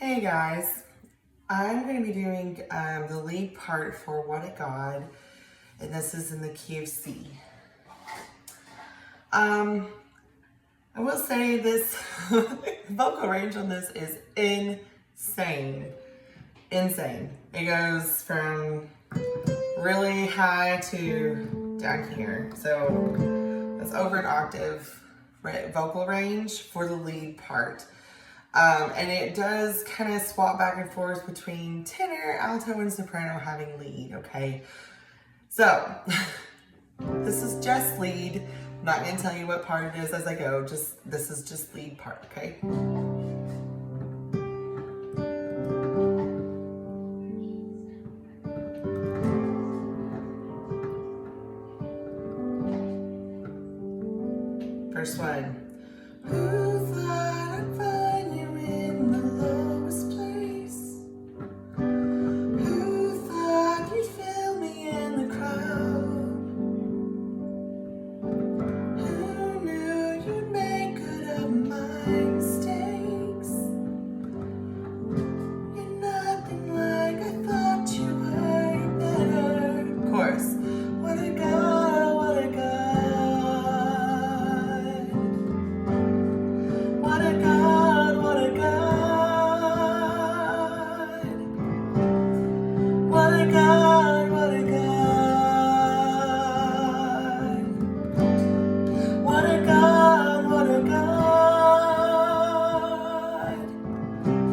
Hey guys, I'm going to be doing the lead part for What a God, and this is in the key of C. I will say this vocal range on this is insane. Insane. It goes from really high to down here. So that's over an octave vocal range for the lead part. And it does kind of swap back and forth between tenor, alto, and soprano having lead, okay? So, this is just lead. I'm not going to tell you what part it is as I go. This is just lead part, okay? First one. Who thought I'd find you in the lowest place? Who thought you'd feel me in the crowd? Who knew you'd make good of my mistakes? You're nothing like I thought you were. You're better. Of course. What a God, what a God. What a God, what a God. What a God, what a God. What a God, what a God.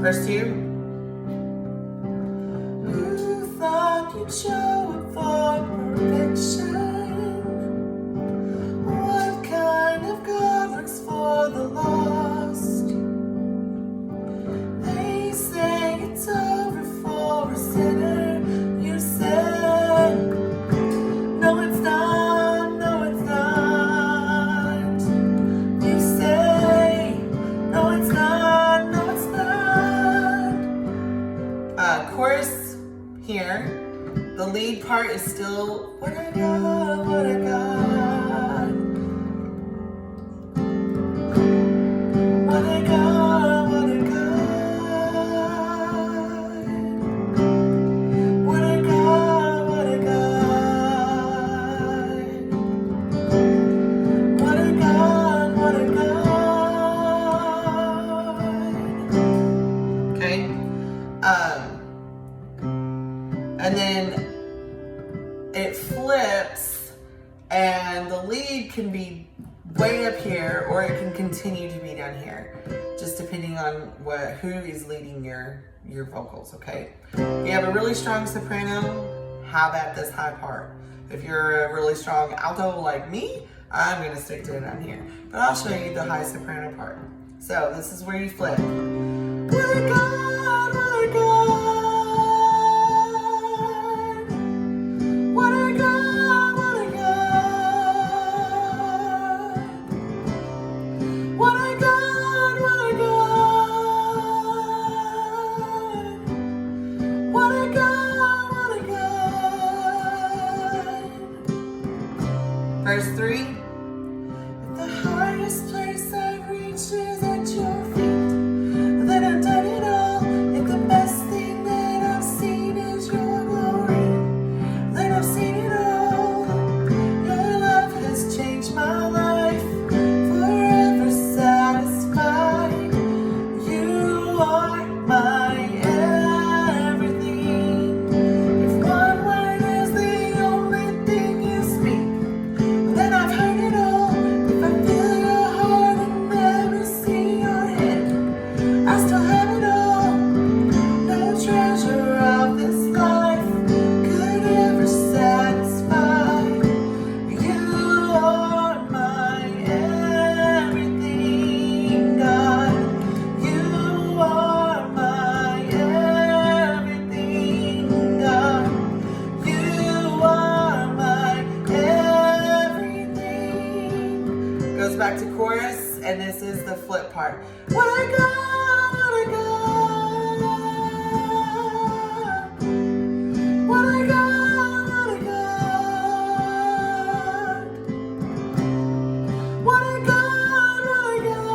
Verse 2. Who thought you'd show up for perfection? What kind of God looks for the lost? They say it's over for a sinner. You said, no it's not, no it's not. You say, no it's not, no it's not. Chorus here. The lead part is still, what a God, what a God. What a God, what a God. What a God, what a God. What a God, what a God. Okay? And then it flips, and the lead can be way up here, or it can continue to be down here, just depending on who is leading your vocals, okay? If you have a really strong soprano, have at this high part. If you're a really strong alto like me, I'm gonna stick to it down here. But I'll show you the high soprano part. So this is where you flip. What a God, what a God. What a God, what a God. What a God, what a God. What a God, what a God. Verse 3. The highest place I've reached is at your feet. That I've done it all. If the best thing that I've seen is your glory, then I've seen it all. Your love has changed my life, forever satisfied. You are my everything. If one word is the only thing you speak, then I've heard it all. If I feel your heart and never see your head, I still have it all. No treasure of this life could ever satisfy. You are my everything, God. You are my everything, God. You are my everything. Goes back to chorus, and this is the flip part. What a God, what a God. What a God, what a God. What a God, what a God.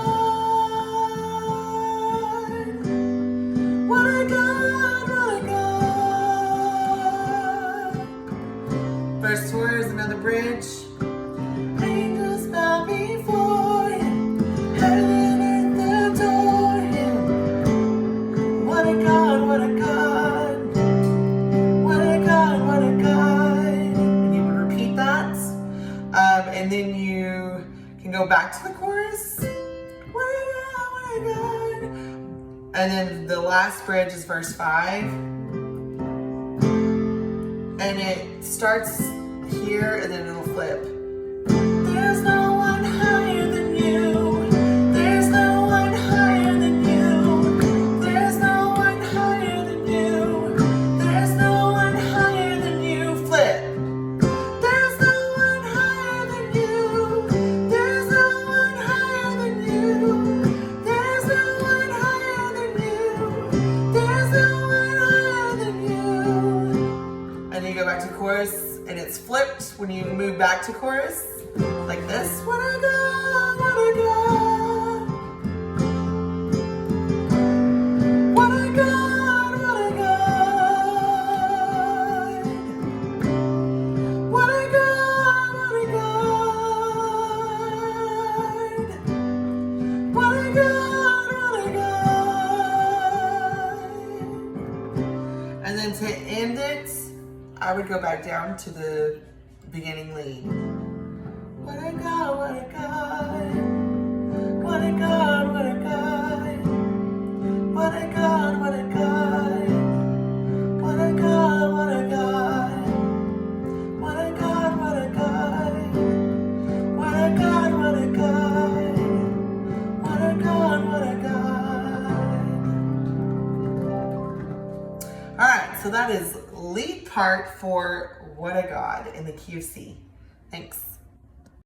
back to the chorus. What a God, what a God. And then the last bridge is verse 5. And it starts here and then it'll flip. There's no one higher than you. There's no one higher than you. There's no one higher than you. There's no one higher than you. Flip. There's no one higher than you. There's no one higher than you. There's no one higher than you. There's no one higher than you. And then you go back to chorus and it's flipped when you move back to chorus. Like this. What a God, what a God. What a God, what a God. What a God, what a God. What a God, what a God. And then to end it, I would go back down to the beginning lead. What a God, what a God. What a God, what a God. What a God, what a God. What a God, what a God. What a God, what a God. What a God, what a God. What a God, what a God. All right, so that is lead part for What a God in the key of C. Thanks.